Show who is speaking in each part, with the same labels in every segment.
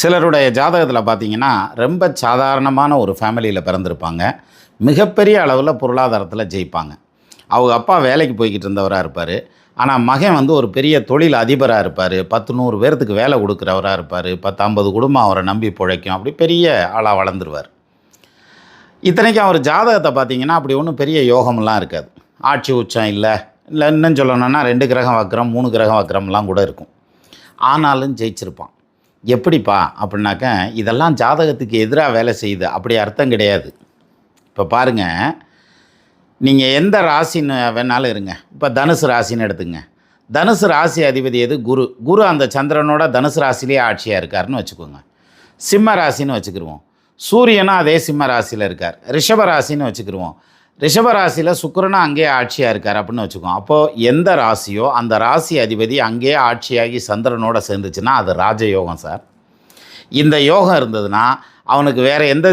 Speaker 1: சிலருடைய ஜாதகத்தில் பார்த்தீங்கன்னா, ரொம்ப சாதாரணமான ஒரு ஃபேமிலியில் பிறந்திருப்பாங்க. மிகப்பெரிய அளவில் பொருளாதாரத்தில் ஜெயிப்பாங்க. அவங்க அப்பா வேலைக்கு போய்க்கிட்டு இருந்தவரா இருப்பார். ஆனால் மகன் வந்து ஒரு பெரிய தொழில் அதிபராக இருப்பார். 10, 100 பேர்த்துக்கு வேலை கொடுக்குறவரா இருப்பார். 10, 50 குடும்பம் அவரை நம்பி பிழைக்கும். அப்படி பெரிய ஆளாக வளர்ந்துருவார். இத்தனைக்கும் அவர் ஜாதகத்தை பார்த்தீங்கன்னா, அப்படி ஒன்றும் பெரிய யோகமெல்லாம் இருக்காது. ஆட்சி உச்சம் இல்லை, இன்னும் சொல்லணும்னா 2 கிரகம் வக்ரம், 3 கிரகம் வக்ரம்லாம் கூட இருக்கும். ஆனாலும் ஜெயிச்சிருப்பான். எப்படிப்பா அப்படின்னாக்க, இதெல்லாம் ஜாதகத்துக்கு எதிராக வேலை செய்யுது அப்படி அர்த்தம் கிடையாது. இப்போ பாருங்கள், நீங்கள் எந்த ராசின்னு வேணாலும் இருங்க. இப்போ தனுசு ராசின்னு எடுத்துங்க. தனுசு ராசி அதிபதி எது? குரு. குரு அந்த சந்திரனோட தனுசு ராசிலேயே ஆட்சியாக இருக்காருன்னு வச்சுக்கோங்க. சிம்ம ராசின்னு வச்சுக்கிடுவோம். சூரியனும் அதே சிம்ம ராசியில் இருக்கார். ரிஷப ராசின்னு வச்சுக்கிடுவோம். ரிஷப ராசியில் சுக்கிரனும் அங்கேயே ஆட்சியாக இருக்கார் அப்படின்னு வச்சுக்கோம். அப்போது எந்த ராசியோ அந்த ராசி அதிபதி அங்கேயே ஆட்சியாகி சந்திரனோட சேர்ந்துச்சுன்னா அது ராஜயோகம் சார். இந்த யோகம் இருந்ததுன்னா அவனுக்கு வேறு எந்த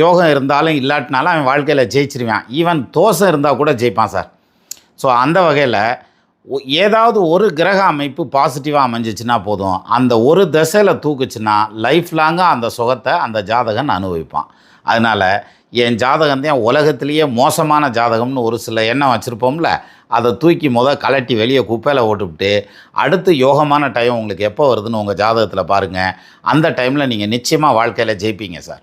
Speaker 1: யோகம் இருந்தாலும் இல்லாட்டினாலும் அவன் வாழ்க்கையில் ஜெயிச்சிருவான். ஈவன் தோஷம் இருந்தால் கூட ஜெயிப்பான் சார். ஸோ அந்த வகையில் ஏதாவது ஒரு கிரக அமைப்பு பாசிட்டிவாக அமைஞ்சிச்சுன்னா போதும், அந்த ஒரு திசையில் தூக்குச்சுன்னா லைஃப் லாங்காக அந்த சுகத்தை அந்த ஜாதகன் அனுபவிப்பான். அதனால் என் ஜாதகம் தான் உலகத்திலேயே மோசமான ஜாதகம்னு ஒரு சில எண்ணம் வச்சுருப்போம்ல, அதை தூக்கி கலட்டி வெளியே குப்பையில் ஓட்டுவிட்டு அடுத்து யோகமான டைம் உங்களுக்கு எப்போ வருதுன்னு உங்கள் ஜாதகத்தில் பாருங்கள். அந்த டைமில் நீங்கள் நிச்சயமாக வாழ்க்கையில் ஜெயிப்பீங்க சார்.